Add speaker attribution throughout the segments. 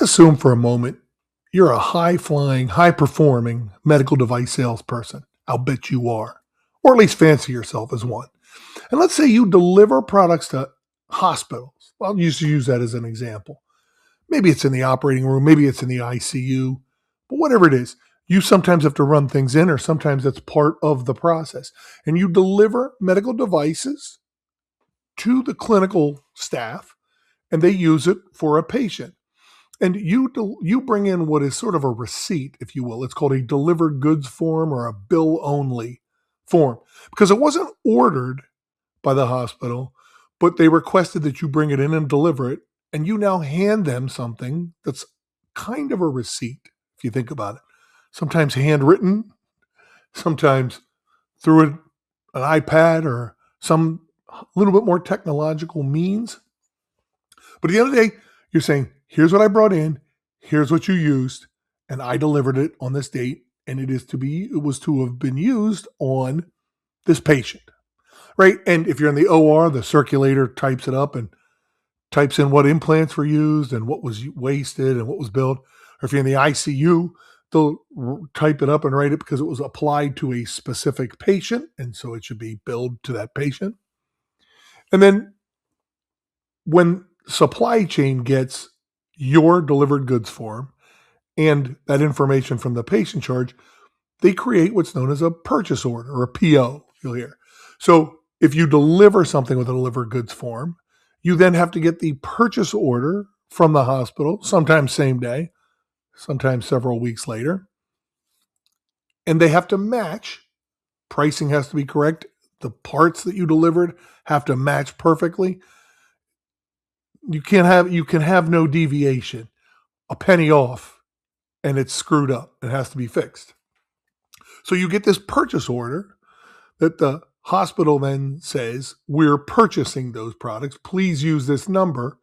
Speaker 1: assume for a moment you're a high-flying, high-performing medical device salesperson. I'll bet you are, or at least fancy yourself as one. And let's say you deliver products to hospitals. I'll use that as an example. Maybe it's in the operating room, maybe it's in the ICU, but whatever it is, you sometimes have to run things in, or sometimes that's part of the process. And you deliver medical devices to the clinical staff, and they use it for a patient. And you bring in what is sort of a receipt, if you will. It's called a delivered goods form or a bill only form, because it wasn't ordered by the hospital, but they requested that you bring it in and deliver it. And you now hand them something that's kind of a receipt, if you think about it. Sometimes handwritten, sometimes through an iPad or some little bit more technological means. But at the end of the day, you're saying, here's what I brought in, here's what you used, and I delivered it on this date, and it was to have been used on this patient, right? And if you're in the OR, the circulator types it up and types in what implants were used and what was wasted and what was billed. Or if you're in the ICU, they'll type it up and write it because it was applied to a specific patient, and so it should be billed to that patient. And then when supply chain gets your delivered goods form and that information from the patient charge, they create what's known as a purchase order or a PO, you'll hear. So if you deliver something with a delivered goods form, you then have to get the purchase order from the hospital, sometimes same day, sometimes several weeks later. And they have to match. Pricing has to be correct. The parts that you delivered have to match perfectly. You can have no deviation. A penny off and it's screwed up. It has to be fixed. So you get this purchase order that the hospital then says, we're purchasing those products. Please use this number,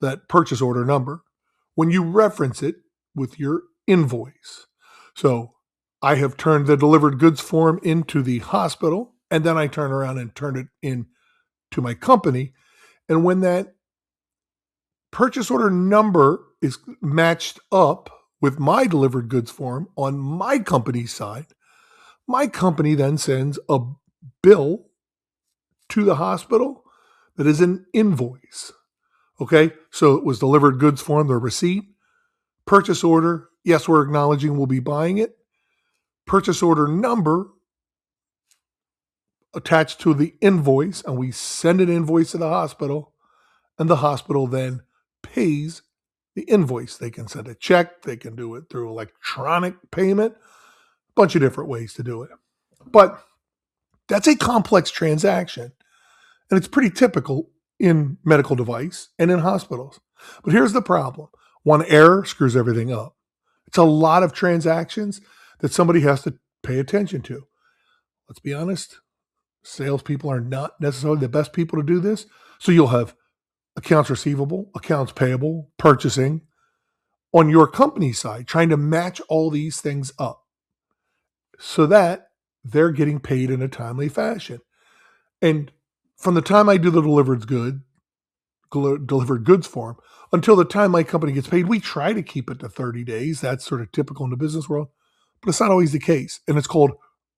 Speaker 1: that purchase order number, when you reference it with your invoice. So I have turned the delivered goods form into the hospital, and then I turn around and turn it in to my company. And when that purchase order number is matched up with my delivered goods form on my company's side, my company then sends a bill to the hospital that is an invoice. Okay, so it was delivered goods form, the receipt, purchase order. Yes, we're acknowledging we'll be buying it. Purchase order number attached to the invoice, and we send an invoice to the hospital, and the hospital then pays the invoice. They can send a check, they can do it through electronic payment, a bunch of different ways to do it. But that's a complex transaction, and it's pretty typical in medical device and in hospitals. But here's the problem. One error screws everything up. It's a lot of transactions that somebody has to pay attention to. Let's be honest, salespeople are not necessarily the best people to do this. So you'll have accounts receivable, accounts payable, purchasing on your company side, trying to match all these things up so that they're getting paid in a timely fashion. And from the time I do the delivered goods form until the time my company gets paid, we try to keep it to 30 days. That's sort of typical in the business world, but it's not always the case. And it's called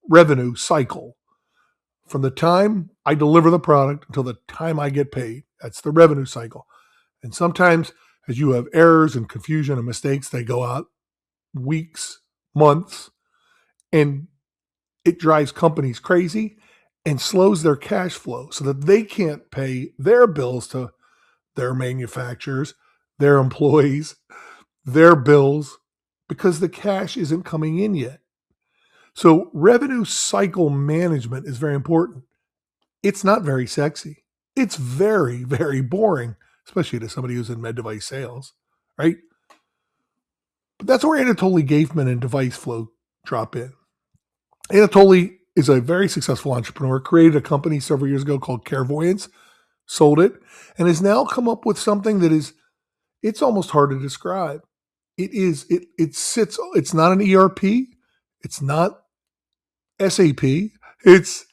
Speaker 1: revenue cycle. From the time I deliver the product until the time I get paid, that's the revenue cycle. And sometimes as you have errors and confusion and mistakes, they go out weeks, months, and it drives companies crazy and slows their cash flow so that they can't pay their bills to their manufacturers, their employees, their bills, because the cash isn't coming in yet. So revenue cycle management is very important. It's not very sexy. It's very, very boring, especially to somebody who's in med device sales, right? But that's where Anatoly Geyfman and DeviceFlow drop in. Anatoly is a very successful entrepreneur, created a company several years ago called Carevoyance, sold it, and has now come up with something that it's almost hard to describe. It's not an ERP, it's not SAP, it's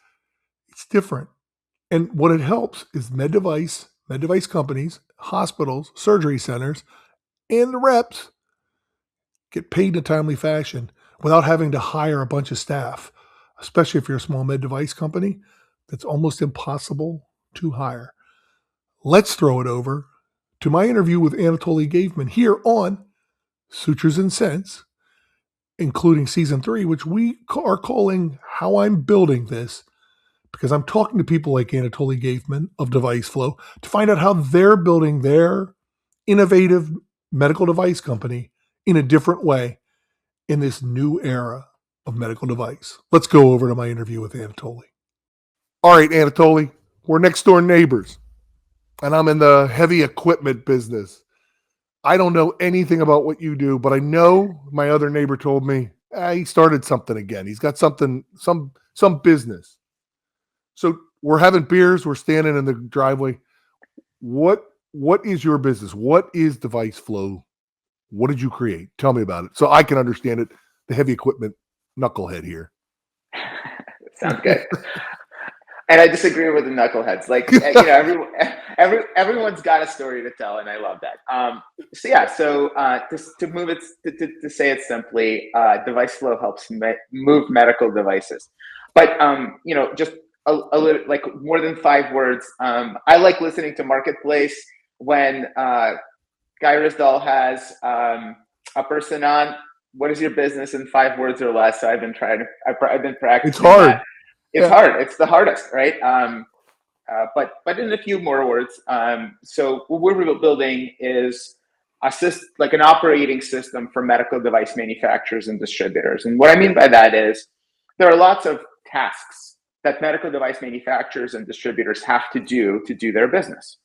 Speaker 1: different. And what it helps is med device companies, hospitals, surgery centers, and the reps get paid in a timely fashion without having to hire a bunch of staff, especially if you're a small med device company. That's almost impossible to hire. Let's throw it over to my interview with Anatoly Geyfman here on Sutures and Cents, including season 3, which we are calling How I'm Building This, because I'm talking to people like Anatoly Geyfman of DeviceFlow to find out how they're building their innovative medical device company in a different way in this new era of medical device. Let's go over to my interview with Anatoly. All right, Anatoly, we're next door neighbors, and I'm in the heavy equipment business. I don't know anything about what you do, but I know my other neighbor told me he started something again. He's got something, some business. So we're having beers. We're standing in the driveway. What is your business? What is DeviceFlow? What did you create? Tell me about it so I can understand it. The heavy equipment knucklehead here.
Speaker 2: Sounds good. And I disagree with the knuckleheads. Like, you know, everyone's got a story to tell, and I love that. To move it, to say it simply, DeviceFlow helps move medical devices. But you know, just a little, like more than 5 words. I like listening to Marketplace when Guy Risdall has a person on. What is your business in 5 words or less? So I've been practicing.
Speaker 1: It's hard.
Speaker 2: That. It's hard. It's the hardest, right? But in a few more words. So what we're building is like an operating system for medical device manufacturers and distributors. And what I mean by that is there are lots of tasks that medical device manufacturers and distributors have to do their business.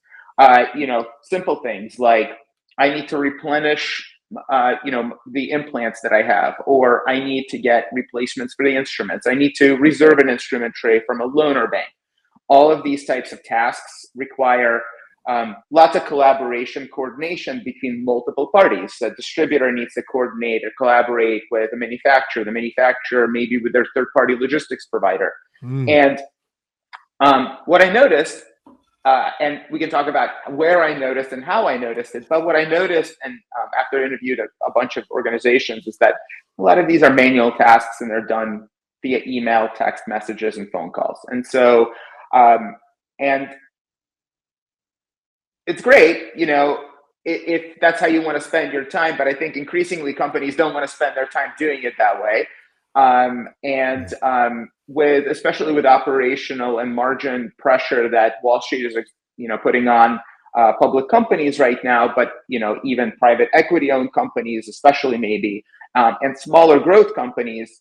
Speaker 2: You know, simple things like I need to replenish the implants that I have, or I need to get replacements for the instruments. I need to reserve an instrument tray from a loaner bank. All of these types of tasks require lots of collaboration, coordination between multiple parties. A distributor needs to coordinate or collaborate with a manufacturer. The manufacturer maybe with their third-party logistics provider. And what I noticed, and we can talk about where I noticed and how I noticed it, but what I noticed, and after I interviewed a bunch of organizations, is that a lot of these are manual tasks and they're done via email, text messages, and phone calls. And so, and it's great, you know, if that's how you want to spend your time, but I think increasingly companies don't want to spend their time doing it that way. Especially with operational and margin pressure that Wall Street is, you know, putting on public companies right now, but, you know, even private equity owned companies, especially maybe, and smaller growth companies,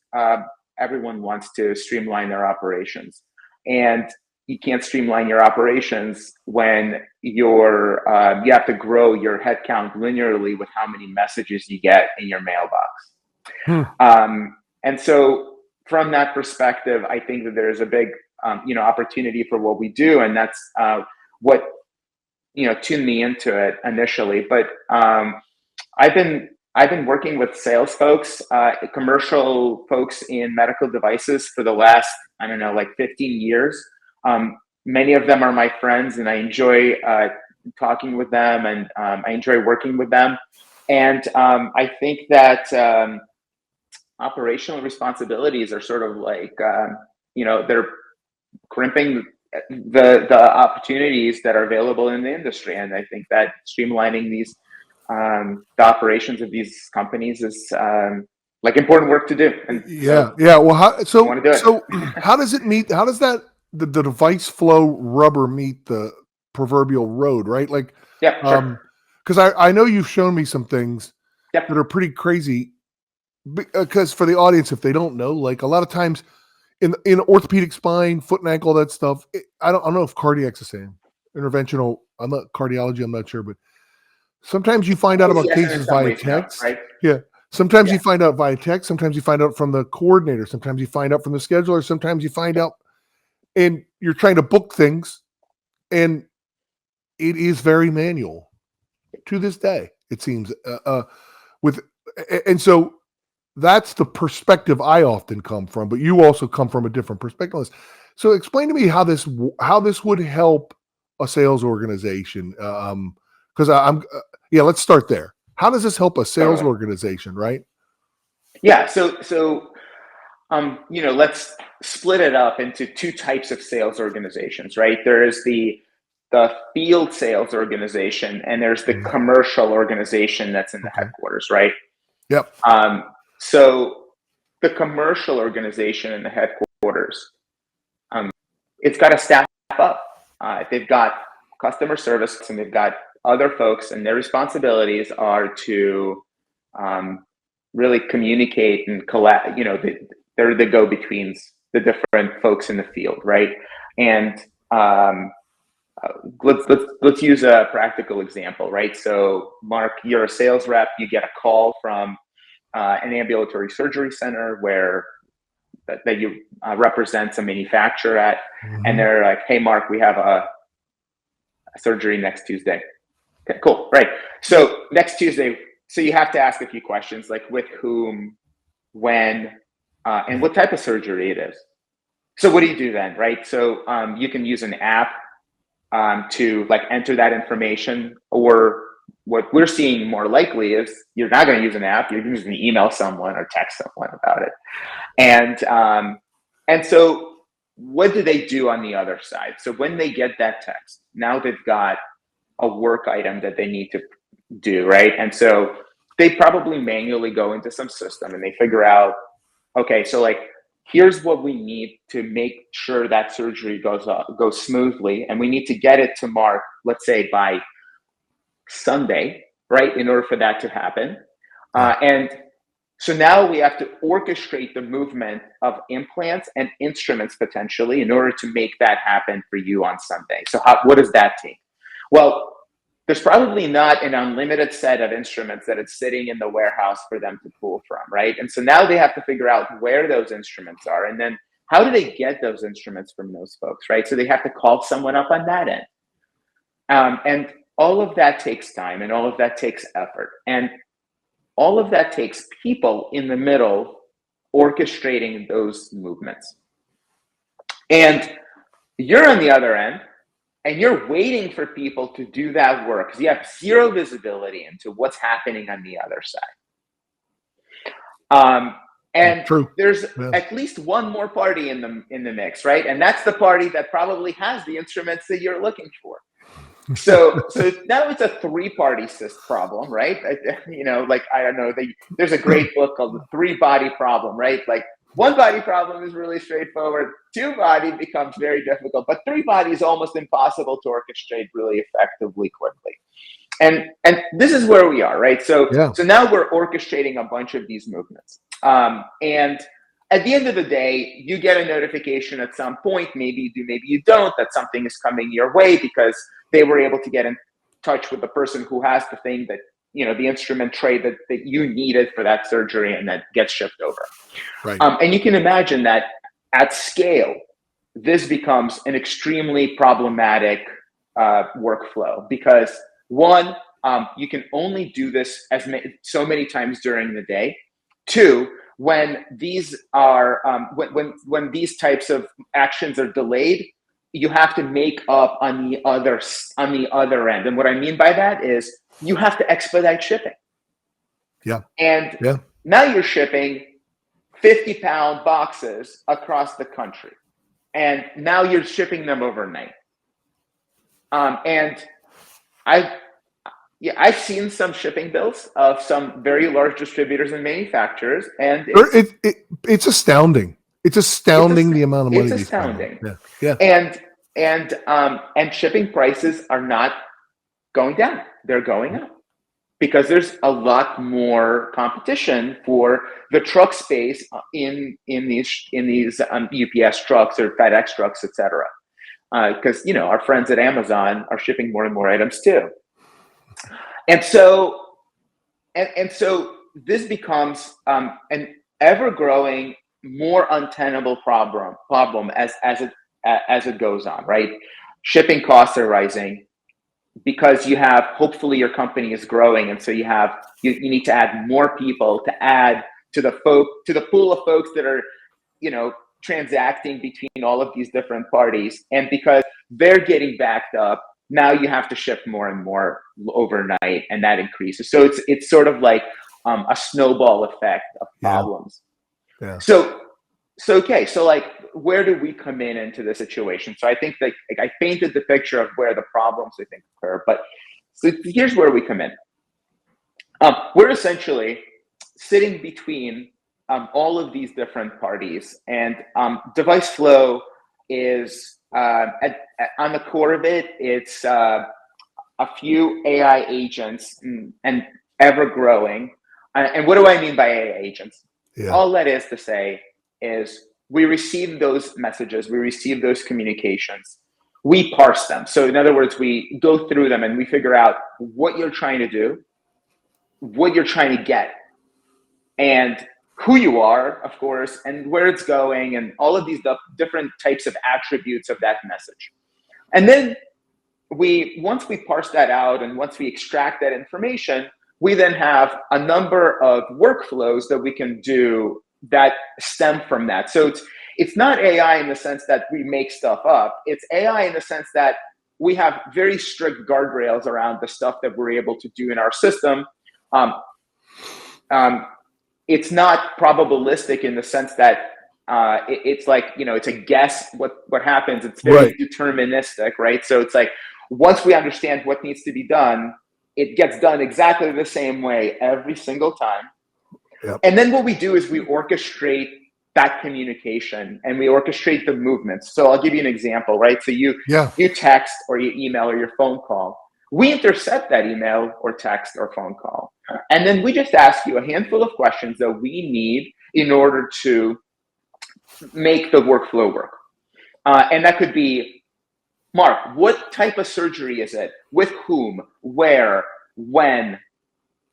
Speaker 2: everyone wants to streamline their operations. And you can't streamline your operations when you have to grow your headcount linearly with how many messages you get in your mailbox. And so from that perspective, I think that there's a big, opportunity for what we do. And that's what, tuned me into it initially. But I've been working with sales folks, commercial folks in medical devices for the last, 15 years. Many of them are my friends, and I enjoy talking with them, and I enjoy working with them. And I think that operational responsibilities are sort of like, they're crimping the opportunities that are available in the industry. And I think that streamlining these, the operations of these companies is like important work to do. And
Speaker 1: Well, how does it meet? How does that the DeviceFlow rubber meet the proverbial road? Right? Like, because I know you've shown me some things that are pretty crazy. Because for the audience, if they don't know, like a lot of times in orthopedic spine, foot and ankle, that stuff, I don't know if cardiac's the same. Interventional, I'm not cardiology, I'm not sure, but sometimes you find out about cases via text. Right? Yeah. Sometimes you find out via text. Sometimes you find out from the coordinator. Sometimes you find out from the scheduler. Sometimes you find out, and you're trying to book things, and it is very manual to this day. It seems and so that's the perspective I often come from. But you also come from a different perspective. So explain to me how this would help a sales organization. Because let's start there. How does this help a sales organization, right?
Speaker 2: Yeah. Let's split it up into two types of sales organizations, right? There is the field sales organization, and there's the commercial organization that's in the headquarters, right?
Speaker 1: Yep.
Speaker 2: So the commercial organization in the headquarters, it's got to staff up. They've got customer service, and they've got other folks, and their responsibilities are to really communicate and collect. They're the go-betweens, the different folks in the field, right? And let's use a practical example, right? So, Mark, you're a sales rep. You get a call from an ambulatory surgery center that you represent a manufacturer at, and they're like, "Hey, Mark, we have a surgery next Tuesday." Okay, cool, right? So next Tuesday, so you have to ask a few questions, like with whom, when, and what type of surgery it is. So what do you do then, right? So you can use an app to like enter that information, or what we're seeing more likely is you're not going to use an app. You're just going to email someone or text someone about it. And so what do they do on the other side? So when they get that text, now they've got a work item that they need to do, right? And so they probably manually go into some system and they figure out, okay, so like, here's what we need to make sure that surgery goes smoothly, and we need to get it to Mark, let's say by Sunday, right, in order for that to happen. And so now we have to orchestrate the movement of implants and instruments potentially in order to make that happen for you on Sunday. So what does that take? Well, there's probably not an unlimited set of instruments that it's sitting in the warehouse for them to pull from, right? And so now they have to figure out where those instruments are, and then how do they get those instruments from those folks, right? So they have to call someone up on that end. And all of that takes time, and all of that takes effort. And all of that takes people in the middle orchestrating those movements. And you're on the other end, and you're waiting for people to do that work because you have zero visibility into what's happening on the other side. And there's at least one more party in the mix, right? And that's the party that probably has the instruments that you're looking for. So now it's a three-party cyst problem, right? Like, I don't know, there's a great book called The Three-Body Problem, right? Like, one-body problem is really straightforward. Two-body becomes very difficult, but three-body is almost impossible to orchestrate really effectively quickly. And this is where we are, right? So now we're orchestrating a bunch of these movements. And at the end of the day, you get a notification at some point, maybe you do, maybe you don't, that something is coming your way because they were able to get in touch with the person who has the thing that, the instrument tray that you needed for that surgery, and that gets shipped over.
Speaker 1: Right.
Speaker 2: And you can imagine that at scale, this becomes an extremely problematic workflow because one, you can only do this so many times during the day. Two, when these are when these types of actions are delayed, you have to make up on the other end. And what I mean by that is you have to expedite shipping.
Speaker 1: Yeah.
Speaker 2: And now you're shipping 50-pound boxes across the country, and now you're shipping them overnight. And I've seen some shipping bills of some very large distributors and manufacturers, and
Speaker 1: it's astounding. It's astounding the amount of money.
Speaker 2: It's astounding.
Speaker 1: Yeah.
Speaker 2: And shipping prices are not going down; they're going up because there's a lot more competition for the truck space in these UPS trucks or FedEx trucks, etc. Because our friends at Amazon are shipping more and more items too. And so this becomes an ever-growing, more untenable problem as it goes on, right? Shipping costs are rising because hopefully your company is growing, and so you need to add more people to add to the pool of folks that are transacting between all of these different parties, and because they're getting backed up, now you have to ship more and more overnight, and that increases. So it's sort of like a snowball effect of problems.
Speaker 1: Yeah.
Speaker 2: So okay, so like, where do we come in into the situation? So I think that, like, I painted the picture of where the problems I think occur, but so here's where we come in. We're essentially sitting between all of these different parties, and DeviceFlow is on the core of it. It's a few AI agents and ever growing. And what do I mean by AI agents?
Speaker 1: Yeah.
Speaker 2: All that is to say is we receive those messages, we receive those communications, we parse them. So in other words, we go through them and we figure out what you're trying to do, what you're trying to get, and who you are, of course, and where it's going, and all of these different types of attributes of that message. And then once we parse that out and once we extract that information, we then have a number of workflows that we can do that stem from that. So it's not AI in the sense that we make stuff up. It's AI in the sense that we have very strict guardrails around the stuff that we're able to do in our system. It's not probabilistic in the sense that it's like, it's a guess what happens. It's very deterministic, right? So it's like, once we understand what needs to be done, it gets done exactly the same way every single time.
Speaker 1: Yep.
Speaker 2: And then what we do is we orchestrate that communication and we orchestrate the movements. So I'll give you an example, right? So you text or you email or your phone call. We intercept that email or text or phone call. And then we just ask you a handful of questions that we need in order to make the workflow work. And that could be, Mark, what type of surgery is it? With whom? Where? When?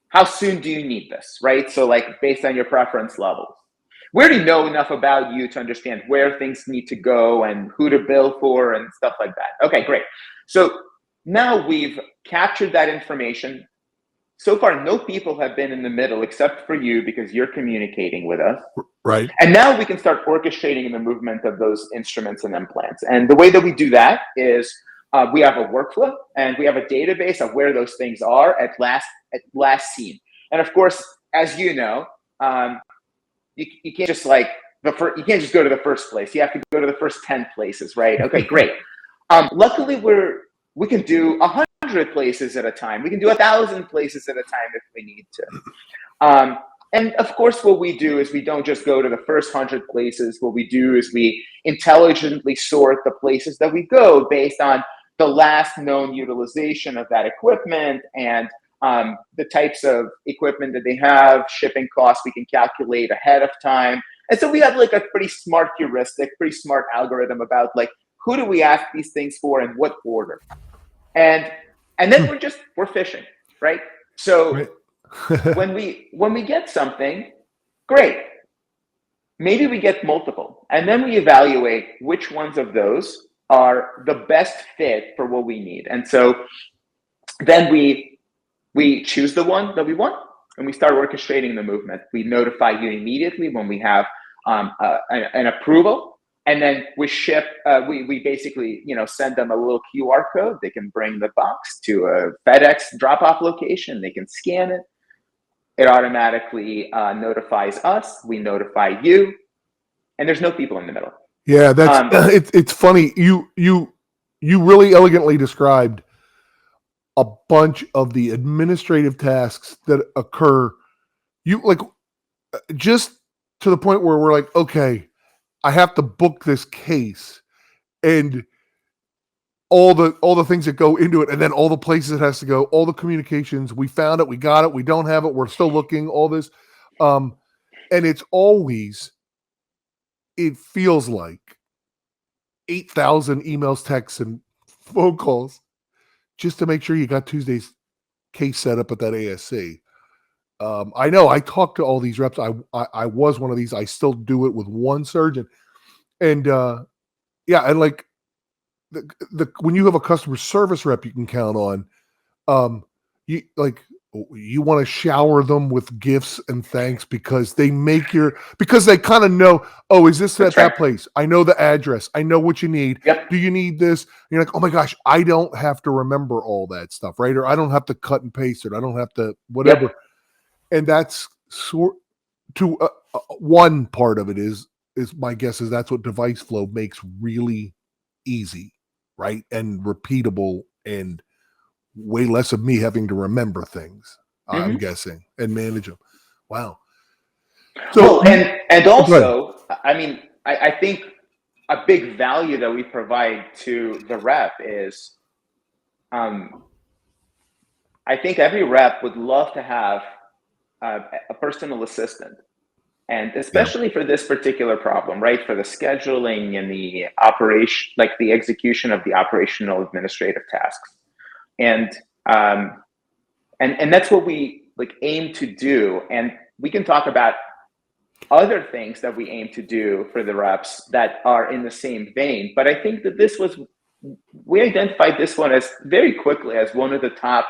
Speaker 2: How soon do you need this, right? So like, based on your preference levels. We already know enough about you to understand where things need to go and who to bill for and stuff like that. Okay, great. So now we've captured that information. So far, no people have been in the middle except for you because you're communicating with us.
Speaker 1: Right.
Speaker 2: And now we can start orchestrating the movement of those instruments and implants. And the way that we do that is we have a workflow and we have a database of where those things are at last seen. And of course, as you know, you can't just like you can't just go to the first place. You have to go to the first 10 places, right? Okay, great. Luckily, we can do 100 places at a time. We can do 1,000 places at a time if we need to. And of course, what we do is we don't just go to the first 100 places. What we do is we intelligently sort the places that we go based on the last known utilization of that equipment and the types of equipment that they have, shipping costs we can calculate ahead of time. And so we have like a pretty smart heuristic, pretty smart algorithm about like, who do we ask these things for and what order? And then we're fishing, right? So when we get something, great. Maybe we get multiple. And then we evaluate which ones of those are the best fit for what we need. And so then we choose the one that we want and we start orchestrating the movement. We notify you immediately when we have an approval. And then we ship, we basically, send them a little QR code. They can bring the box to a FedEx drop-off location. They can scan it. It automatically notifies us. We notify you. And there's no people in the middle.
Speaker 1: Yeah, that's it's funny. You really elegantly described a bunch of the administrative tasks that occur. You like just to the point where we're like, okay, I have to book this case and all the things that go into it, and then all the places it has to go, all the communications. We found it, we got it, we don't have it, we're still looking, all this. And it's always, it feels like 8,000 emails, texts, and phone calls just to make sure you got Tuesday's case set up at that ASC. I know I talked to all these reps. I was one of these. I still do it with one surgeon. And and like the when you have a customer service rep you can count on, you want to shower them with gifts and thanks because they because they kind of know, oh, is this at that place? I know the address. I know what you need.
Speaker 2: Yep.
Speaker 1: Do you need this? And you're like, oh my gosh, I don't have to remember all that stuff, right? Or I don't have to cut and paste it. I don't have to whatever.
Speaker 2: Yep.
Speaker 1: And that's one part of it is my guess is that's what DeviceFlow makes really easy, right? And repeatable and way less of me having to remember things, I'm guessing, and manage them. Wow.
Speaker 2: So, and also, I mean, I think a big value that we provide to the rep is, I think every rep would love to have a personal assistant. And especially for this particular problem, right? For the scheduling and the operation, like the execution of the operational administrative tasks. And that's what we like aim to do. And we can talk about other things that we aim to do for the reps that are in the same vein. But I think that we identified this one as very quickly as one of the top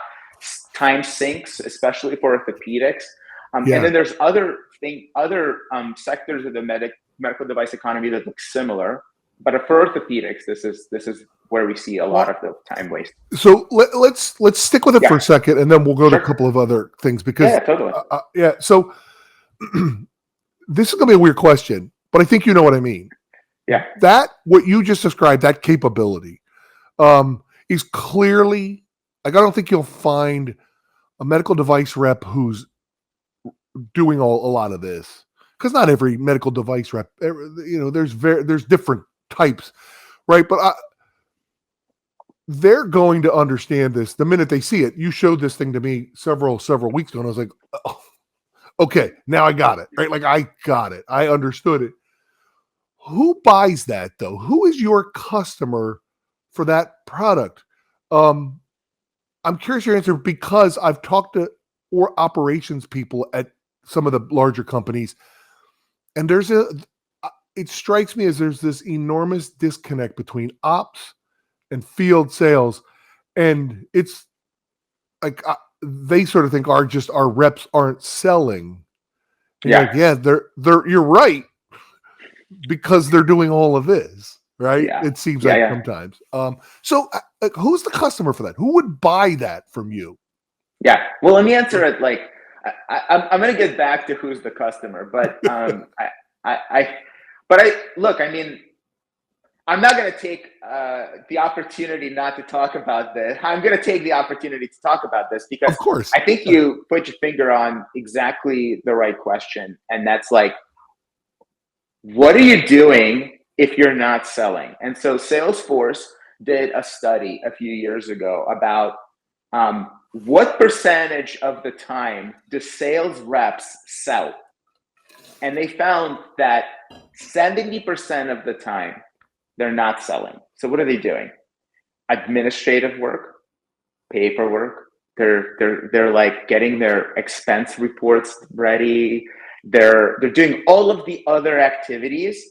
Speaker 2: time sinks, especially for orthopedics. And then there's other sectors of the medical device economy that look similar, but for orthopedics, this is where we see a lot of the time waste.
Speaker 1: So let's stick with it for a second, and then we'll go to a couple of other things because
Speaker 2: totally.
Speaker 1: So this is going to be a weird question, but I think you know what I mean.
Speaker 2: Yeah,
Speaker 1: that what you just described, that capability, is clearly like I don't think you'll find a medical device rep who's doing a lot of this, because not every medical device rep, there's different types, right? But they're going to understand this the minute they see it. You showed this thing to me several weeks ago, and I was like, oh, okay, now I got it, right? Like I got it, I understood it. Who buys that though? Who is your customer for that product? I'm curious your answer, because I've talked to operations people at some of the larger companies, and it strikes me as there's this enormous disconnect between ops and field sales, and it's like they sort of think our reps aren't selling. And you're right, because they're doing all of this, right? It seems sometimes. So who's the customer for that? Who would buy that from you?
Speaker 2: Yeah, well, let me answer it like I'm going to get back to who's the customer, but look, I mean, I'm not going to take the opportunity not to talk about this. I'm going to take the opportunity to talk about this because,
Speaker 1: of course,
Speaker 2: I think you put your finger on exactly the right question, and that's like, what are you doing if you're not selling? And so Salesforce did a study a few years ago about what percentage of the time do sales reps sell? And they found that 70% of the time they're not selling. So what are they doing? Administrative work, paperwork. They're like getting their expense reports ready. They're doing all of the other activities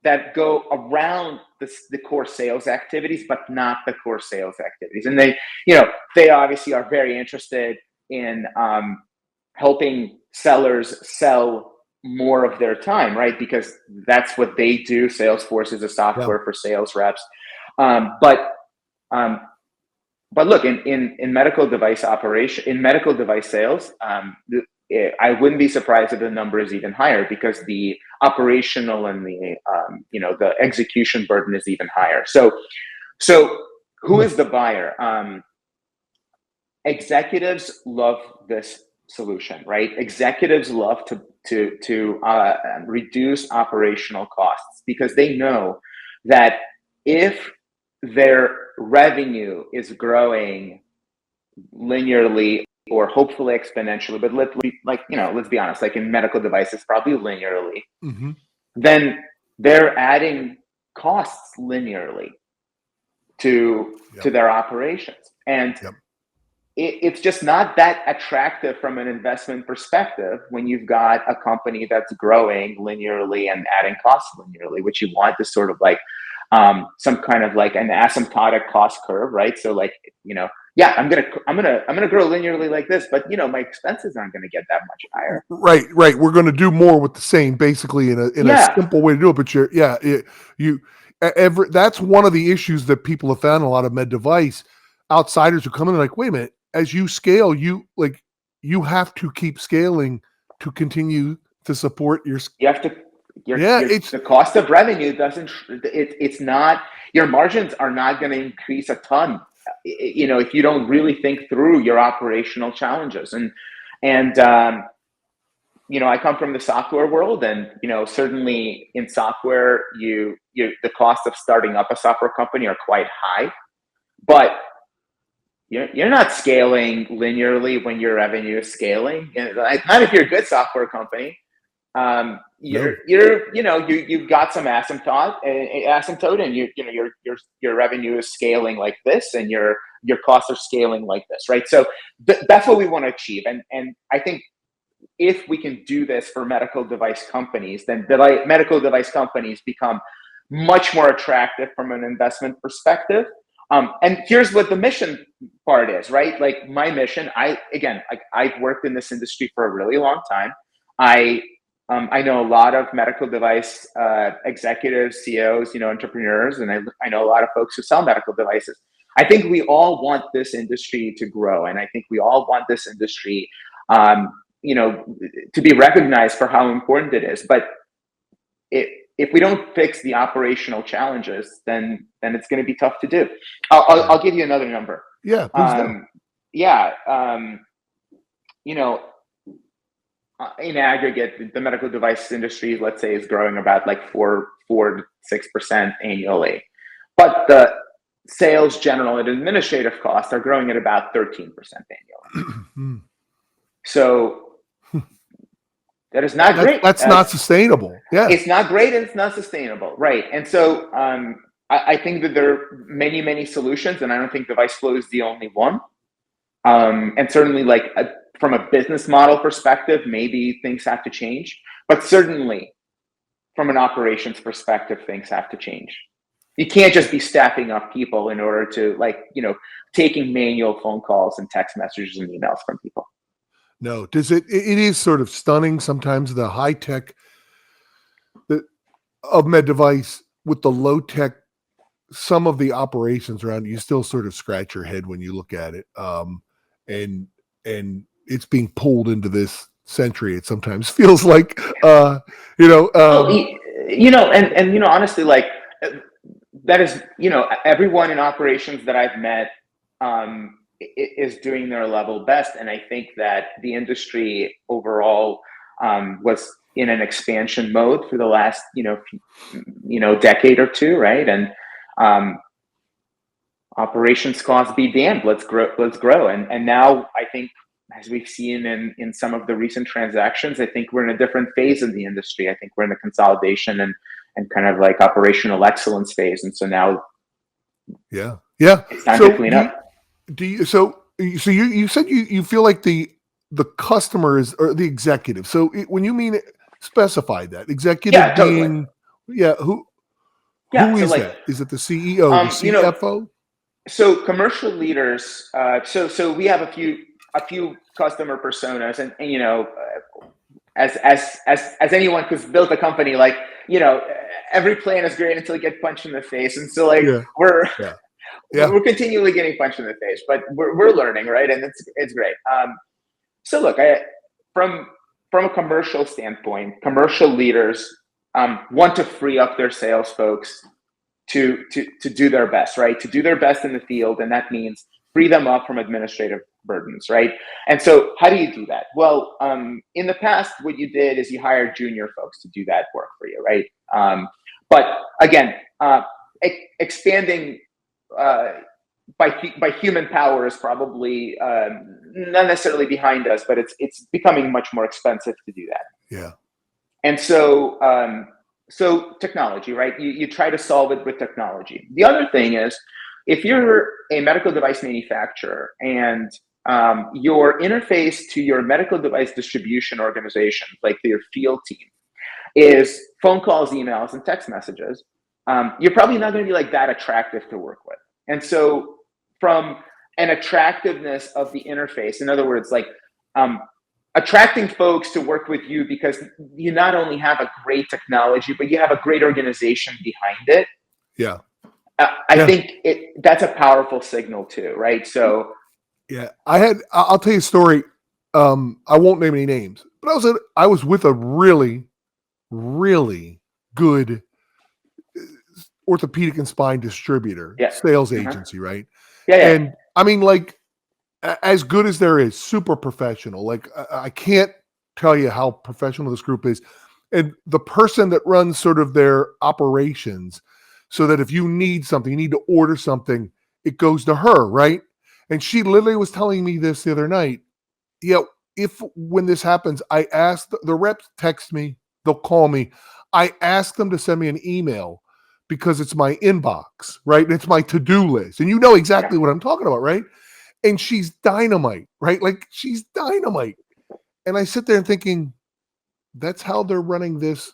Speaker 2: that go around the core sales activities, but not the core sales activities. And they obviously are very interested in helping sellers sell more of their time, right? Because that's what they do. Salesforce is a software for sales reps. But look, in medical device in medical device sales, I wouldn't be surprised if the number is even higher, because the operational and the execution burden is even higher. So who is the buyer? Executives love this solution, right? Executives love to reduce operational costs, because they know that if their revenue is growing linearly or hopefully exponentially, but let's be honest, like in medical devices, probably linearly, then they're adding costs linearly to their operations. And it's just not that attractive from an investment perspective when you've got a company that's growing linearly and adding costs linearly. What you want is sort of like some kind of like an asymptotic cost curve, right? So like, yeah, I'm gonna grow linearly like this, but my expenses aren't gonna get that much higher.
Speaker 1: Right. We're going to do more with the same, basically, in a
Speaker 2: Yeah,
Speaker 1: simple way to do it. But you that's one of the issues that people have found in a lot of med device outsiders who come in, like, wait a minute, as you scale, you have to keep scaling to continue to support your.
Speaker 2: you have to.
Speaker 1: Yeah,
Speaker 2: The cost of revenue doesn't. It's not. Your margins are not going to increase a ton. If you don't really think through your operational challenges, and I come from the software world, and certainly in software, the cost of starting up a software company are quite high, but you're not scaling linearly when your revenue is scaling. Not if you're a good software company. You've got some asymptote, and your revenue is scaling like this, and your costs are scaling like this, right? So that's what we want to achieve, and I think if we can do this for medical device companies, then medical device companies become much more attractive from an investment perspective. And here's what the mission part is, right? Like my mission, I've worked in this industry for a really long time. I know a lot of medical device executives, CEOs, entrepreneurs, and I know a lot of folks who sell medical devices. I think we all want this industry to grow, and I think we all want this industry, to be recognized for how important it is. But if we don't fix the operational challenges, then it's going to be tough to do. I'll give you another number.
Speaker 1: Yeah, please do.
Speaker 2: In aggregate, the medical device industry, let's say, is growing about like 4 to 6% annually, but the sales, general, and administrative costs are growing at about 13% annually. So that is not great.
Speaker 1: That's not sustainable. Yeah,
Speaker 2: it's not great, and it's not sustainable, right? And so I think that there are many, many solutions, and I don't think DeviceFlow is the only one. And certainly, from a business model perspective, maybe things have to change, but certainly from an operations perspective, things have to change. You can't just be staffing up people in order to taking manual phone calls and text messages and emails from people.
Speaker 1: No, it is sort of stunning sometimes, the high tech of med device with the low tech. Some of the operations around you still sort of scratch your head when you look at it. And it's being pulled into this century. It sometimes feels like,
Speaker 2: honestly, that is, everyone in operations that I've met is doing their level best. And I think that the industry overall was in an expansion mode for the last, decade or two, right? And operations costs be damned. Let's grow. And now I think, as we've seen in some of the recent transactions, I think we're in a different phase of the industry. I think we're in the consolidation and kind of like operational excellence phase. And so now,
Speaker 1: it's
Speaker 2: time to clean up.
Speaker 1: So you said you feel like the customer is, or the executive. So when you mean specify that executive being, who is that? Is it the CEO, the CFO?
Speaker 2: So commercial leaders. So we have a few customer personas, and as anyone who's built a company, every plan is great until you get punched in the face, and so we're continually getting punched in the face, but we're learning, right? And it's great. So look, from a commercial standpoint, commercial leaders want to free up their sales folks to do their best, right? To do their best in the field, and that means free them up from administrative burdens, right? And so how do you do that? Well, in the past, what you did is you hired junior folks to do that work for you, right? But again, expanding by human power is probably not necessarily behind us, but it's becoming much more expensive to do that.
Speaker 1: Yeah.
Speaker 2: And so technology, right? You try to solve it with technology. The other thing is, if you're a medical device manufacturer and your interface to your medical device distribution organization, like your field team, is phone calls, emails, and text messages, you're probably not going to be that attractive to work with. And so from and attractiveness of the interface. In other words, like attracting folks to work with you because you not only have a great technology, but you have a great organization behind it.
Speaker 1: Yeah.
Speaker 2: I think that's a powerful signal too, right? So
Speaker 1: yeah, I'll tell you a story. I won't name any names, but I was with a really, really good orthopedic and spine distributor, sales agency, right?
Speaker 2: Yeah.
Speaker 1: And I mean, like, as good as there is, super professional. Like, I can't tell you how professional this group is. And the person that runs sort of their operations, so that if you need something, you need to order something, it goes to her, right? And she literally was telling me this the other night. Yeah, when this happens, I ask the reps text me, they'll call me. I ask them to send me an email because it's my inbox, right? And it's my to-do list. And you know exactly what I'm talking about, right? And she's dynamite, right? Like, she's dynamite. And I sit there and thinking, that's how they're running this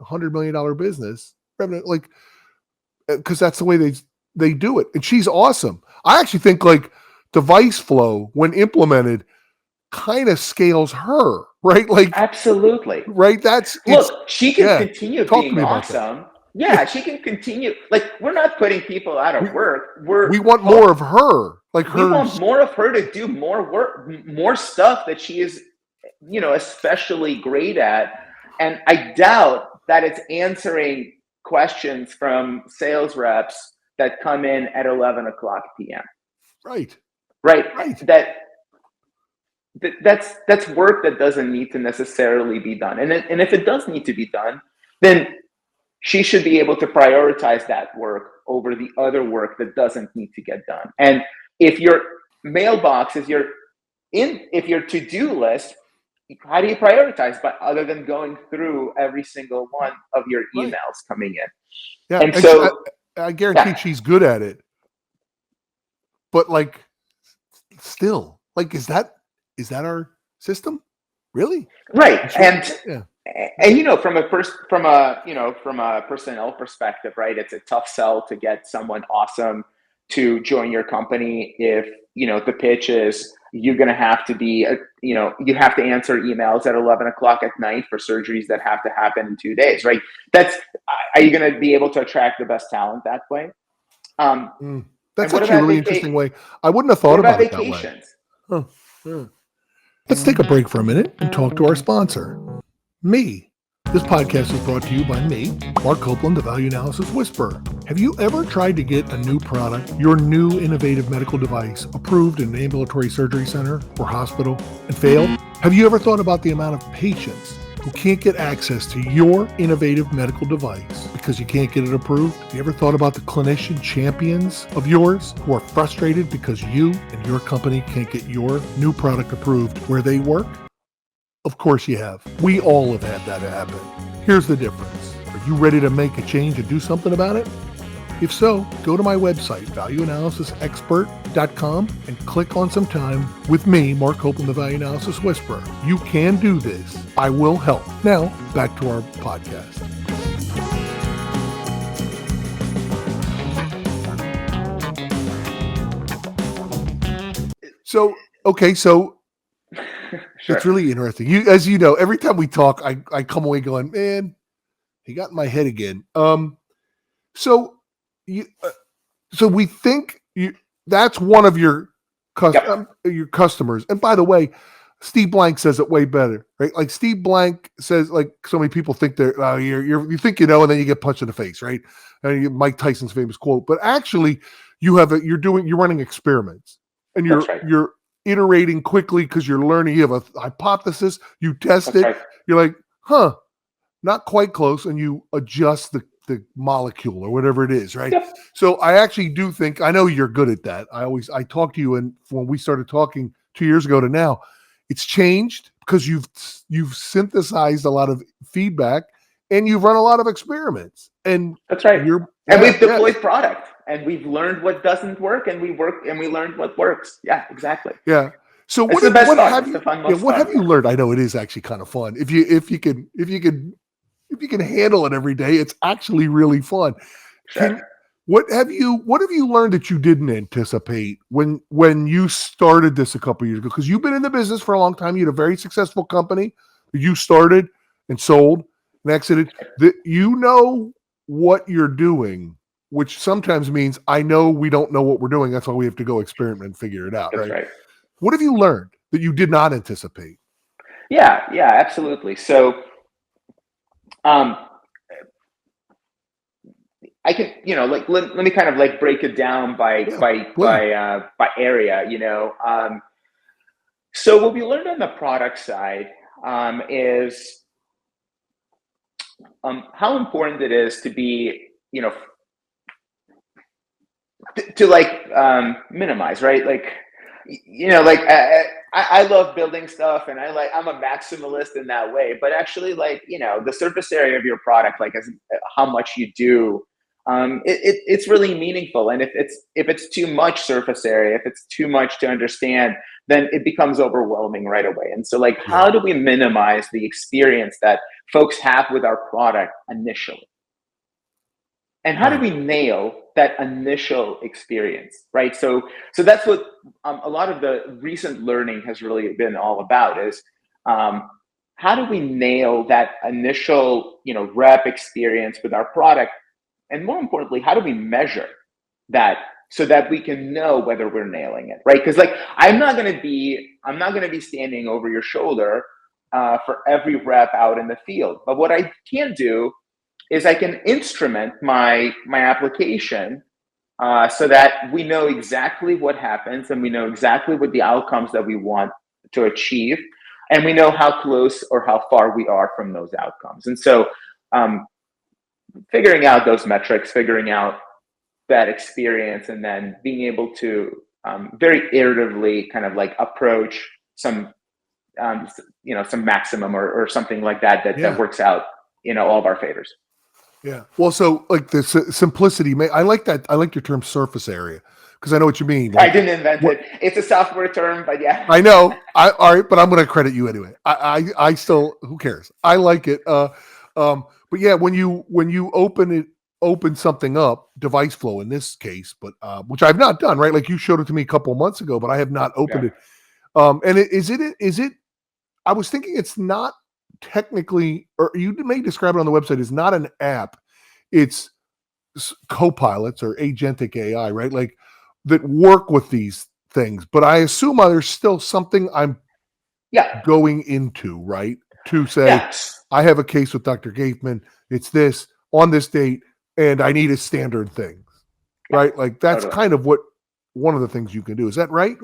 Speaker 1: $100 million business. Like, because that's the way they do it. And she's awesome. I actually think like DeviceFlow, when implemented, kind of scales her, right? Like,
Speaker 2: absolutely.
Speaker 1: Right.
Speaker 2: She can continue being awesome. Yeah, she can continue. Like, we're not putting people out of work.
Speaker 1: We want more of her. Like,
Speaker 2: we want more of her to do more work, more stuff that she is, especially great at. And I doubt that it's answering questions from sales reps that come in at 11 o'clock p.m.
Speaker 1: Right.
Speaker 2: That's work that doesn't need to necessarily be done. And if it does need to be done, then she should be able to prioritize that work over the other work that doesn't need to get done. And if your mailbox is if your to-do list, how do you prioritize? But other than going through every single one of your emails coming in.
Speaker 1: Yeah. And so I guarantee she's good at it. But like, still, like, is that our system? Really?
Speaker 2: Right. And from a personnel perspective, right? It's a tough sell to get someone awesome to join your company if, the pitch is you're going to have to be, you have to answer emails at 11 o'clock at night for surgeries that have to happen in 2 days, right? Are you going to be able to attract the best talent that way?
Speaker 1: That's actually a really interesting way. I wouldn't have thought about it that way. Huh. Yeah. Let's take a break for a minute and talk to our sponsor, me. This podcast is brought to you by me, Mark Copeland, the Value Analysis Whisperer. Have you ever tried to get a new product, your new innovative medical device, approved in an ambulatory surgery center or hospital and failed? Have you ever thought about the amount of patients who can't get access to your innovative medical device because you can't get it approved? Have you ever thought about the clinician champions of yours who are frustrated because you and your company can't get your new product approved where they work? Of course you have. We all have had that happen. Here's the difference. Are you ready to make a change and do something about it? If so, go to my website, valueanalysisexpert.com, and click on some time with me, Mark Copeland, the Value Analysis Whisperer. You can do this. I will help. Now, back to our podcast. So
Speaker 2: Sure.
Speaker 1: It's really interesting. As you know, every time we talk, I come away going, man, he got in my head again. So we think that's one of your customers. And by the way, Steve Blank says it way better, right? Like, Steve Blank says, like, so many people think you think and then you get punched in the face, right? Mike Tyson's famous quote. But actually, you're running experiments, and you're iterating quickly because you're learning. You have a hypothesis, you test it, you're like, not quite close, and you adjust the molecule or whatever it is, right?
Speaker 2: Yep.
Speaker 1: So I actually do think, I know you're good at that. I talk to you, and when we started talking 2 years ago to now, it's changed because you've synthesized a lot of feedback and you've run a lot of experiments. And
Speaker 2: that's right. And we've deployed product, and we've learned what doesn't work, and we learned what works. Yeah, exactly.
Speaker 1: Yeah. So what have you learned? I know it is actually kind of fun. If you can handle it every day, it's actually really fun.
Speaker 2: Sure.
Speaker 1: What have you learned that you didn't anticipate when you started this a couple years ago? Because you've been in the business for a long time. You had a very successful company that you started and sold and exited. That you know what you're doing, which sometimes means I know we don't know what we're doing. That's why we have to go experiment and figure it out,
Speaker 2: That's
Speaker 1: right?
Speaker 2: right.
Speaker 1: What have you learned that you did not anticipate?
Speaker 2: Yeah, absolutely. So um, I can, let me kind of like break it down by
Speaker 1: Yeah, please.
Speaker 2: by area. So what we learned on the product side is how important it is to be, to like minimize, right? Like, like I love building stuff, and I'm a maximalist in that way. But actually, like, the surface area of your product, like as how much you do, it's really meaningful. And if it's too much surface area, if it's too much to understand, then it becomes overwhelming right away. And so, like,
Speaker 1: Yeah.
Speaker 2: how do we minimize the experience that folks have with our product initially? And how do
Speaker 1: Right.
Speaker 2: we nail that initial experience, right? So that's what a lot of the recent learning has really been all about is um, how do we nail that initial rep experience with our product, and more importantly, how do we measure that so that we can know whether we're nailing it, right? Because like I'm not going to be standing over your shoulder for every rep out in the field, but what I can do is I can instrument my application so that we know exactly what happens, and we know exactly what the outcomes that we want to achieve, and we know how close or how far we are from those outcomes. And so, um, figuring out those metrics, figuring out that experience, and then being able to very iteratively kind of like approach some some maximum or something like that
Speaker 1: Yeah.
Speaker 2: works out all of our favors.
Speaker 1: Yeah. Well, so like the simplicity, I like that. I like your term surface area because I know what you mean.
Speaker 2: I
Speaker 1: Like
Speaker 2: didn't invent
Speaker 1: what
Speaker 2: it. It's a software term, but yeah.
Speaker 1: I know. All right, but I'm going to credit you anyway. I still, who cares? I like it. But yeah, when you open something up, DeviceFlow in this case, but which I've not done, right? Like you showed it to me a couple months ago, but I have not opened
Speaker 2: Yeah.
Speaker 1: it. And is it? I was thinking it's not technically, or you may describe it on the website, is not an app. It's co-pilots or agentic AI, right? Like that work with these things. But I assume there's still something I'm
Speaker 2: Yeah.
Speaker 1: going into, right? To say,
Speaker 2: Yeah.
Speaker 1: I have a case with Dr. Geyfman. It's this on this date, and I need a standard thing,
Speaker 2: Yeah.
Speaker 1: right? Like that's
Speaker 2: Totally.
Speaker 1: kind of what one of the things you can do. Is that right?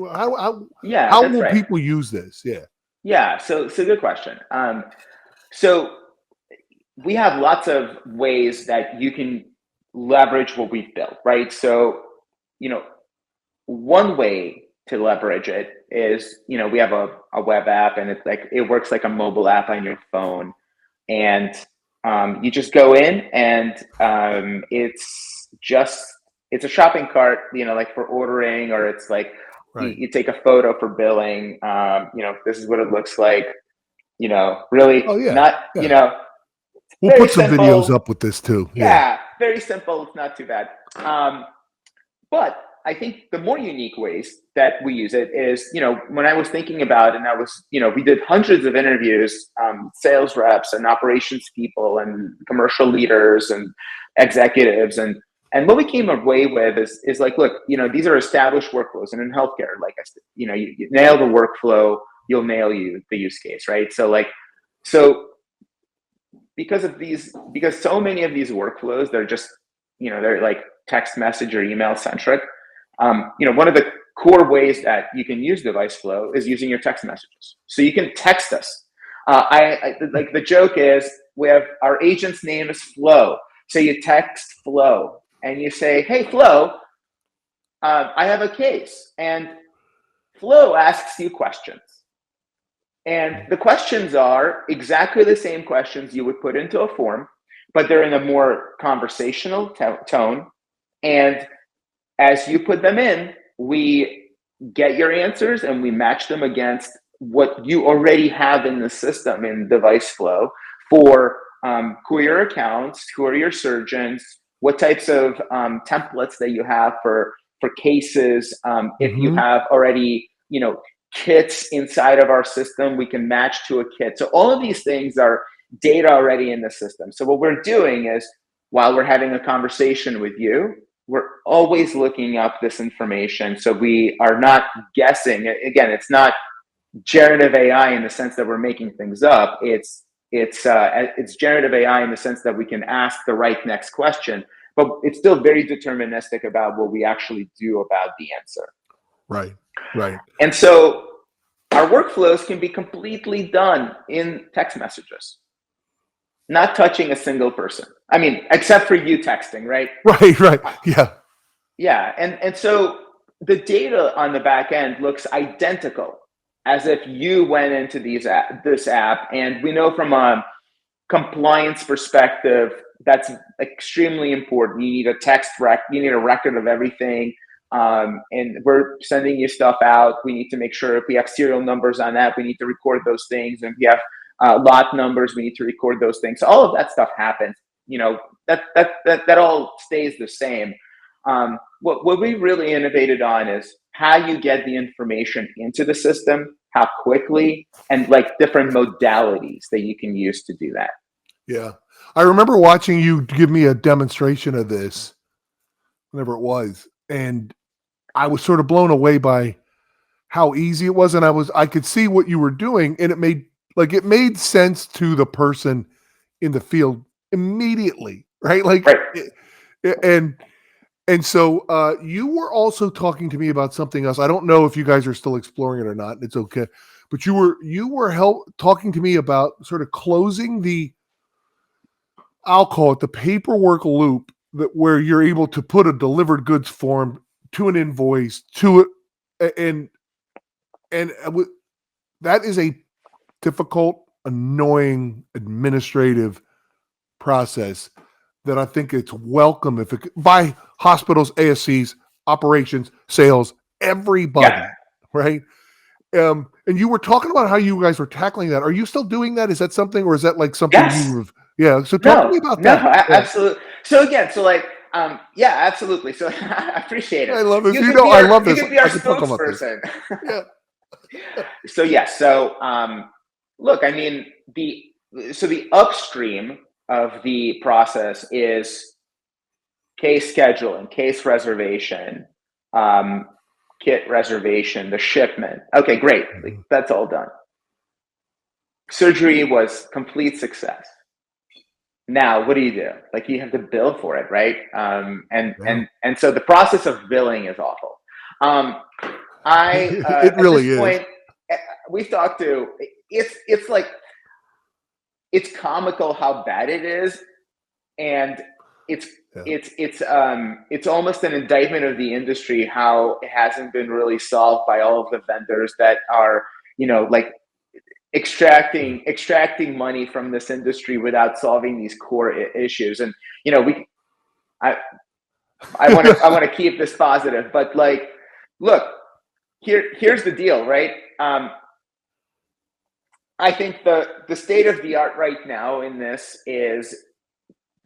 Speaker 2: Yeah,
Speaker 1: How
Speaker 2: that's
Speaker 1: will
Speaker 2: right.
Speaker 1: people use this? Yeah.
Speaker 2: Yeah. So good question. So we have lots of ways that you can leverage what we've built, right? So, you know, one way to leverage it is, we have a web app, and it works like a mobile app on your phone. And you just go in, and it's a shopping cart, like for ordering, or it's like
Speaker 1: Right.
Speaker 2: you take a photo for billing. This is what it looks like. Really
Speaker 1: Oh yeah.
Speaker 2: not,
Speaker 1: Yeah. We'll
Speaker 2: very
Speaker 1: put some videos
Speaker 2: simple.
Speaker 1: up with this too. Yeah.
Speaker 2: Yeah, very simple. It's not too bad. But I think the more unique ways that we use it is, when I was thinking about, and we did hundreds of interviews, sales reps and operations people and commercial leaders and executives. And what we came away with is like, look, these are established workflows. And in healthcare, like I said, you nail the workflow, you'll nail the use case, right? So because so many of these workflows, they're just, they're like text message or email centric. One of the core ways that you can use DeviceFlow is using your text messages. So you can text us. I like, the joke is, we have our agent's name is Flo. So you text Flo and you say, "Hey Flo, I have a case," and Flo asks you questions. And the questions are exactly the same questions you would put into a form, but they're in a more conversational tone. And as you put them in, we get your answers, and we match them against what you already have in the system in DeviceFlow for who are your accounts, who are your surgeons, what types of templates that you have for cases. If you have already, kits inside of our system, we can match to a kit. So all of these things are data already in the system. So what we're doing is, while we're having a conversation with you, we're always looking up this information. So we are not guessing. Again, it's not generative AI in the sense that we're making things up. It's generative AI in the sense that we can ask the right next question, but it's still very deterministic about what we actually do about the answer.
Speaker 1: Right, right.
Speaker 2: And so our workflows can be completely done in text messages, not touching a single person. I mean, except for you texting, right?
Speaker 1: Right. Yeah.
Speaker 2: Yeah. And so the data on the back end looks identical, as if you went into this app. And we know from a compliance perspective, that's extremely important. You need a you need a record of everything. And we're sending you stuff out. We need to make sure if we have serial numbers on that, we need to record those things. And if we have lot numbers, we need to record those things. So all of that stuff happens. That all stays the same. What we really innovated on is how you get the information into the system, how quickly, and like different modalities that you can use to do that.
Speaker 1: Yeah. I remember watching you give me a demonstration of this, whenever it was, and I was sort of blown away by how easy it was. And I could see what you were doing, and it made sense to the person in the field immediately. Right. And so you were also talking to me about something else. I don't know if you guys are still exploring it or not. It's okay. But you were talking to me about sort of closing I'll call it the paperwork loop, where you're able to put a delivered goods form to an invoice to it. And that is a difficult, annoying administrative process that I think it's welcome by hospitals, ASCs, operations, sales, everybody, right? And you were talking about how you guys were tackling that. Are you still doing that? Is that something, or is that like something yeah. So talk to me about that.
Speaker 2: No, absolutely. So again, absolutely. So I appreciate it.
Speaker 1: I love this. I love this.
Speaker 2: You could be our spokesperson.
Speaker 1: Yeah.
Speaker 2: So look, I mean, the upstream of the process is case scheduling, case reservation, kit reservation, the shipment. Okay, great. That's all done. Surgery was complete success. Now, what do? Like, you have to bill for it, right? And so the process of billing is awful.
Speaker 1: It really is.
Speaker 2: Point, we've talked to. It's like, it's comical how bad it is, and it's almost an indictment of the industry how it hasn't been really solved by all of the vendors that are, like, extracting money from this industry without solving these core issues. And I want to keep this positive, but like, look, here's the deal, right? I think the state of the art right now in this is,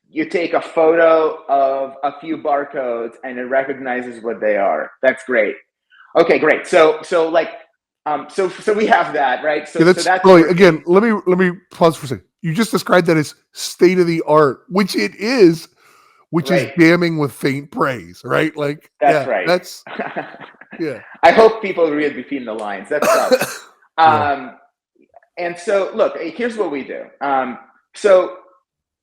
Speaker 2: you take a photo of a few barcodes and it recognizes what they are. That's great. Okay, great. So we have that, right? So
Speaker 1: that's really, again, let me pause for a second. You just described that as state of the art, which it is, which is damning with faint praise, right? Like,
Speaker 2: that's right.
Speaker 1: That's
Speaker 2: I hope people read between the lines. That's tough. And so, look, here's what we do. So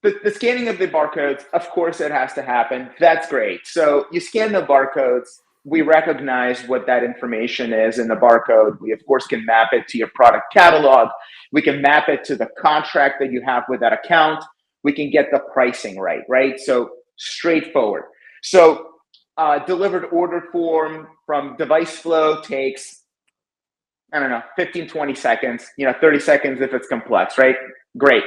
Speaker 2: the scanning of the barcodes, of course, it has to happen. That's great. So you scan the barcodes. We recognize what that information is in the barcode. We, of course, can map it to your product catalog. We can map it to the contract that you have with that account. We can get the pricing right? So straightforward. So delivered order form from DeviceFlow takes, 15, 20 seconds, 30 seconds if it's complex, right? Great.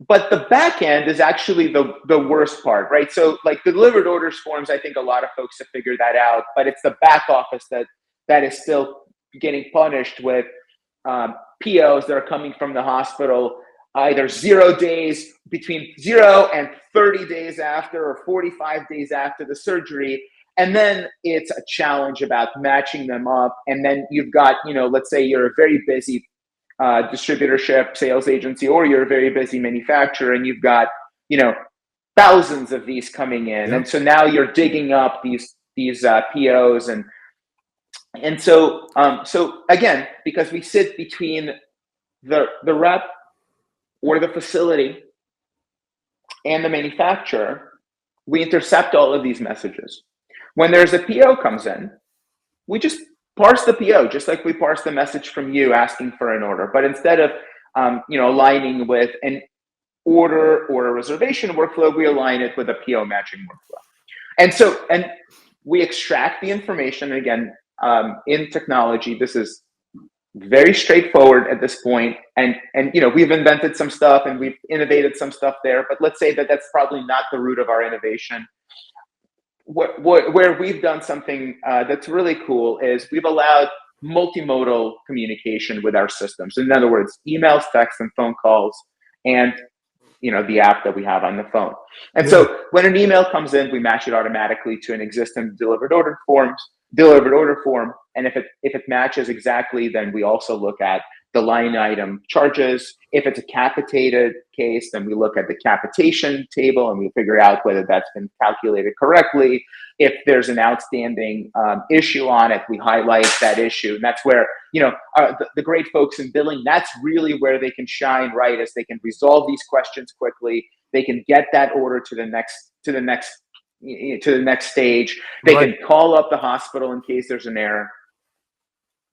Speaker 2: But the back end is actually the worst part, right? So like the delivered orders forms, I think a lot of folks have figured that out, but it's the back office that is still getting punished with POs that are coming from the hospital either 0 days, between 0 and 30 days after, or 45 days after the surgery. And then it's a challenge about matching them up. And then you've got, let's say you're a very busy distributorship, sales agency, or you're a very busy manufacturer, and you've got, thousands of these coming in. And so now you're digging up these POs. And so again, because we sit between the rep or the facility and the manufacturer, we intercept all of these messages. When there's a PO comes in, we just parse the PO, just like we parse the message from you asking for an order. But instead of aligning with an order or a reservation workflow, we align it with a PO matching workflow. And we extract the information. Again, in technology, this is very straightforward at this point. And we've invented some stuff and we've innovated some stuff there. But let's say that that's probably not the root of our innovation. Where we've done something that's really cool is we've allowed multimodal communication with our systems. In other words, emails, texts, and phone calls, and the app that we have on the phone. And so when an email comes in, we match it automatically to an existing delivered order form. And if it matches exactly, then we also look at the line item charges. If it's a capitated case, then we look at the capitation table and we figure out whether that's been calculated correctly. If there's an outstanding issue on it, we highlight that issue. And that's where, the great folks in billing, that's really where they can shine, right? As they can resolve these questions quickly. They can get that order to the next stage. They can call up the hospital in case there's an error.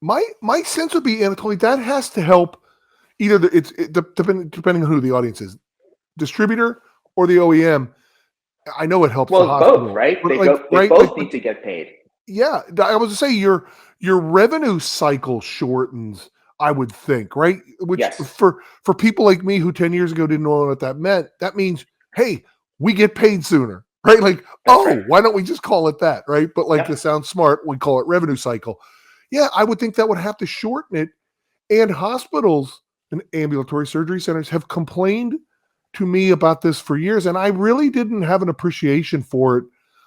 Speaker 1: My sense would be, Anatoly, that has to help either depending on who the audience is, distributor or the OEM. I know it helps the hospital.
Speaker 2: Both, right? They both need to get paid.
Speaker 1: Yeah, I was to say your revenue cycle shortens, I would think, right? Which for people like me who 10 years ago didn't know what that meant, that means, hey, we get paid sooner, right? Like, why don't we just call it that, right? But to sound smart, we call it revenue cycle. Yeah, I would think that would have to shorten it. And hospitals and ambulatory surgery centers have complained to me about this for years. And I really didn't have an appreciation for it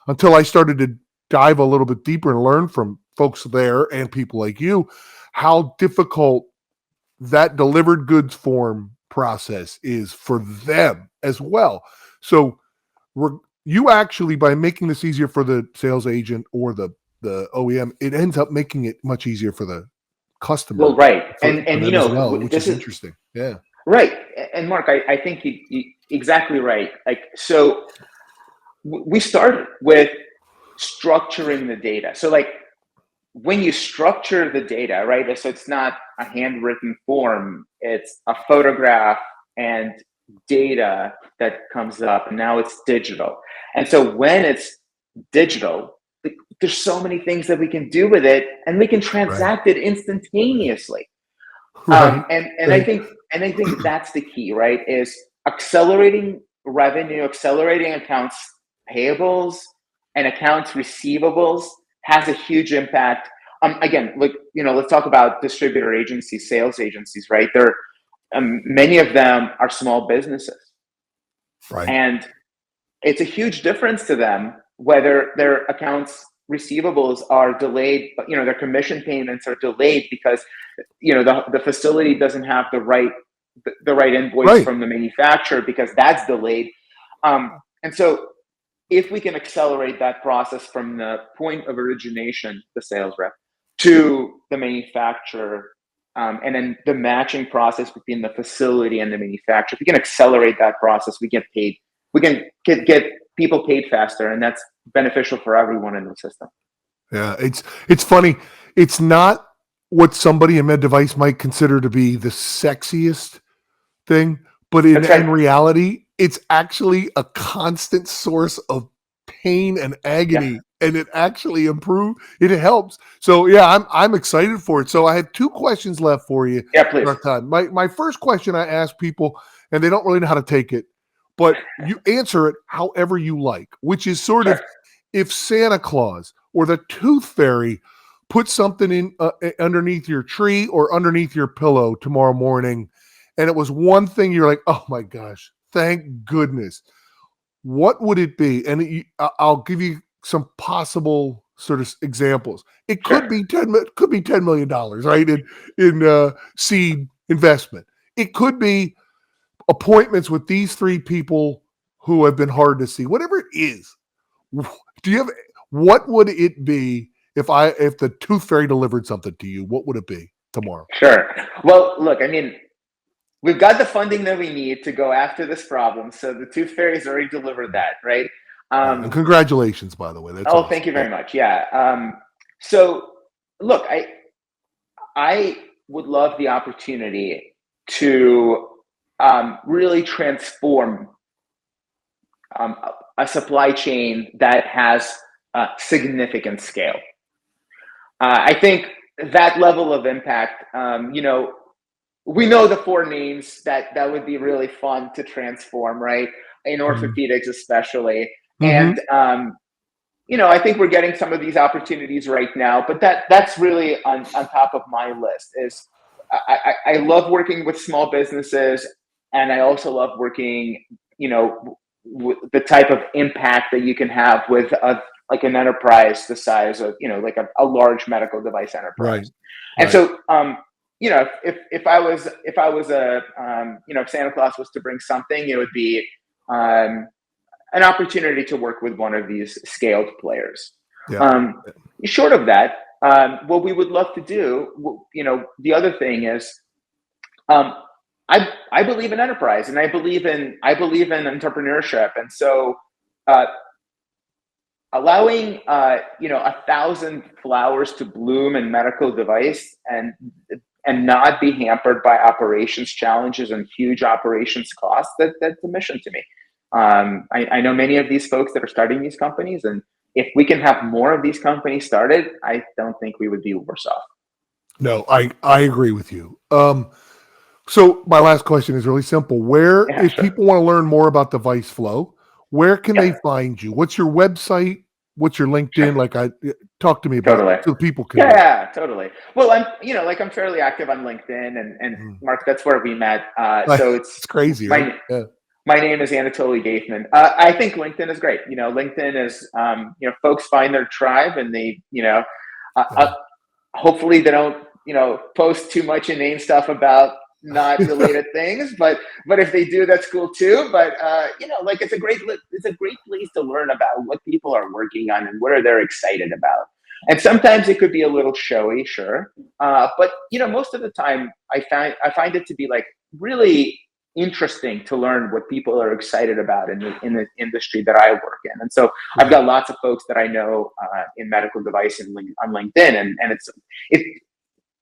Speaker 1: until I started to dive a little bit deeper and learn from folks there and people like you, how difficult that delivered goods form process is for them as well. So you actually, by making this easier for the sales agent or the OEM, it ends up making it much easier for the customer.
Speaker 2: Well, right.
Speaker 1: Which is interesting. Yeah.
Speaker 2: Right. And Mark, I think you exactly right. So we started with structuring the data. So when you structure the data, right? So it's not a handwritten form, it's a photograph and data that comes up, and now it's digital. And so when it's digital, there's so many things that we can do with it, and we can transact it instantaneously. And I think that's the key, right? Is accelerating revenue, accelerating accounts payables and accounts receivables has a huge impact. Again, let's talk about distributor agencies, sales agencies, right? Many of them are small businesses,
Speaker 1: right?
Speaker 2: And it's a huge difference to them whether their accounts receivables are delayed, but their commission payments are delayed because the facility doesn't have the right invoice from the manufacturer because that's delayed. And so if we can accelerate that process from the point of origination, the sales rep, to the manufacturer, and then the matching process between the facility and the manufacturer, if we can accelerate that process, we get paid. We can get people paid faster, and that's beneficial for everyone in the system.
Speaker 1: Yeah, it's funny. It's not what somebody in med device might consider to be the sexiest thing, but in reality, it's actually a constant source of pain and agony, and it actually it helps. So yeah, I'm excited for it. So I have two questions left for you.
Speaker 2: Yeah, please.
Speaker 1: My first question I ask people, and they don't really know how to take it, but you answer it however you like, which is sort of if Santa Claus or the Tooth Fairy put something in underneath your tree or underneath your pillow tomorrow morning, and it was one thing you're like, oh my gosh, thank goodness. What would it be? And I'll give you some possible sort of examples. It could be $10 million, right? In seed investment. It could be appointments with these three people who have been hard to see. Whatever it is, do you have? What would it be if the Tooth Fairy delivered something to you? What would it be tomorrow?
Speaker 2: Sure. Well, look, I mean, we've got the funding that we need to go after this problem. So the Tooth Fairy's already delivered that, right?
Speaker 1: And congratulations, by the way. That's awesome.
Speaker 2: Thank you very much. Yeah. So look, I would love the opportunity to really transform a supply chain that has significant scale. I think that level of impact, we know the four names that would be really fun to transform, right? In orthopedics, especially. And, I think we're getting some of these opportunities right now, but that's really on top of my list. Is I love working with small businesses, and I also love working, with the type of impact that you can have with like an enterprise the size of, like a large medical device enterprise. Right. And so, if I was if Santa Claus was to bring something, it would be an opportunity to work with one of these scaled players. Yeah. Short of that, what we would love to do, the other thing is, I believe in enterprise, and I believe in entrepreneurship, and so allowing 1,000 flowers to bloom in medical device and not be hampered by operations challenges and huge operations costs, that's a mission to me. I know many of these folks that are starting these companies, and if we can have more of these companies started, I don't think we would be worse off.
Speaker 1: No, I agree with you. So my last question is really simple. If people want to learn more about DeviceFlow, where can they find you? What's your website? What's your LinkedIn? Talk to me about it so people can.
Speaker 2: Yeah, totally. Well, I'm fairly active on LinkedIn, and Mark, that's where we met. So it's
Speaker 1: crazy. Right?
Speaker 2: My name is Anatoly Geyfman. I think LinkedIn is great. LinkedIn is, folks find their tribe, and they, hopefully they don't, post too much inane stuff about not related things, but if they do, that's cool too. But it's a great place to learn about what people are working on and what are they excited about. And sometimes it could be a little showy, sure, but most of the time I find it to be like really interesting to learn what people are excited about in the industry that I work in. And so I've got lots of folks that I know in medical device and on LinkedIn, and it's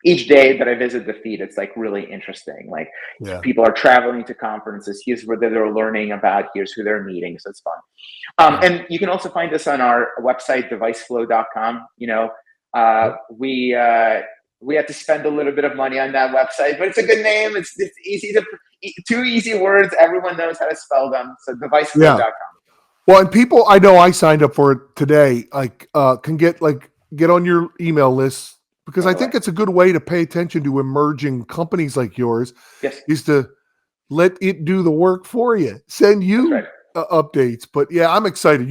Speaker 2: each day that I visit the feed, it's like really interesting. Like people are traveling to conferences. Here's where they're learning about. Here's who they're meeting. So it's fun. And you can also find us on our website, DeviceFlow.com. We had to spend a little bit of money on that website, but it's a good name. It's easy two easy words. Everyone knows how to spell them. So DeviceFlow.com. Yeah.
Speaker 1: Well, and people I know I signed up for it today. Can get on your email list. Because I think it's a good way to pay attention to emerging companies like yours, is to let it do the work for you, send you updates. But yeah, I'm excited.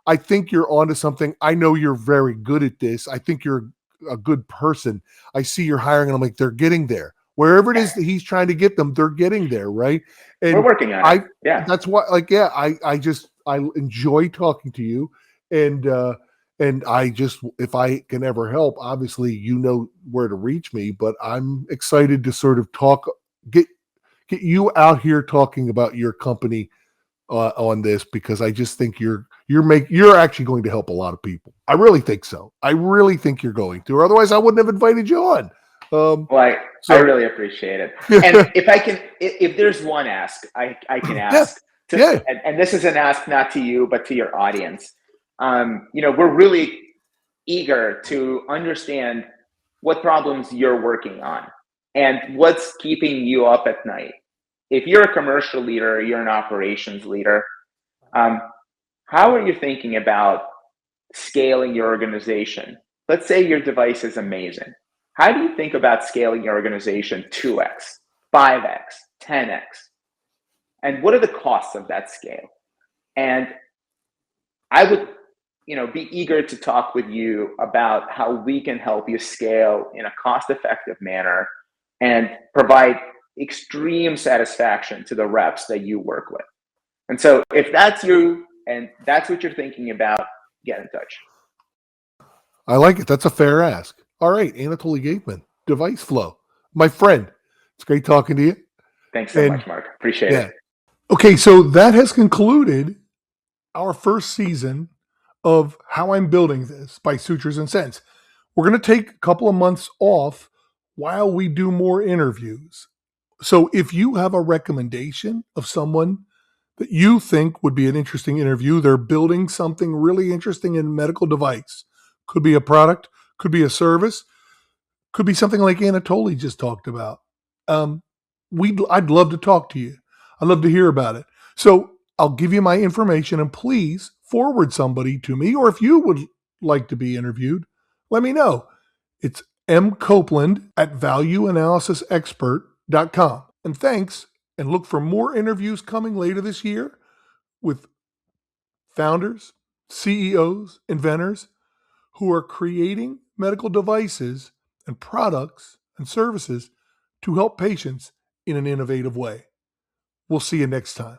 Speaker 1: I think you're onto something. I know you're very good at this. I think you're a good person. I see you're hiring, and I'm like, they're getting there. Wherever it is that he's trying to get them, they're getting there, right? And
Speaker 2: we're working on it. Yeah,
Speaker 1: that's why. I enjoy talking to you, and if I can ever help, obviously, you know where to reach me, but I'm excited to sort of get you out here talking about your company on this, because I just think you're actually going to help a lot of people. I really think so. I really think you're going to, or otherwise I wouldn't have invited you on.
Speaker 2: I really appreciate it. And if there's one ask I can ask, and this is an ask not to you, but to your audience. We're really eager to understand what problems you're working on and what's keeping you up at night. If you're a commercial leader, you're an operations leader, how are you thinking about scaling your organization? Let's say your device is amazing. How do you think about scaling your organization 2x? 5x, 10x? And what are the costs of that scale? And I would, be eager to talk with you about how we can help you scale in a cost-effective manner and provide extreme satisfaction to the reps that you work with. And so if that's you and that's what you're thinking about, get in touch.
Speaker 1: I like it. That's a fair ask. All right, Anatoly Geyfman, DeviceFlow, my friend. It's great talking to you.
Speaker 2: Thanks so much, Mark. Appreciate it.
Speaker 1: Okay, so that has concluded our first season of How I'm Building This by Sutures and Sense. We're going to take a couple of months off while we do more interviews. So if you have a recommendation of someone that you think would be an interesting interview, they're building something really interesting in medical device, could be a product, could be a service, could be something like Anatoly just talked about. I'd love to talk to you. I'd love to hear about it. So I'll give you my information and please forward somebody to me, or if you would like to be interviewed, let me know. It's mcopeland@valueanalysisexpert.com. And thanks, and look for more interviews coming later this year with founders, CEOs, inventors who are creating medical devices and products and services to help patients in an innovative way. We'll see you next time.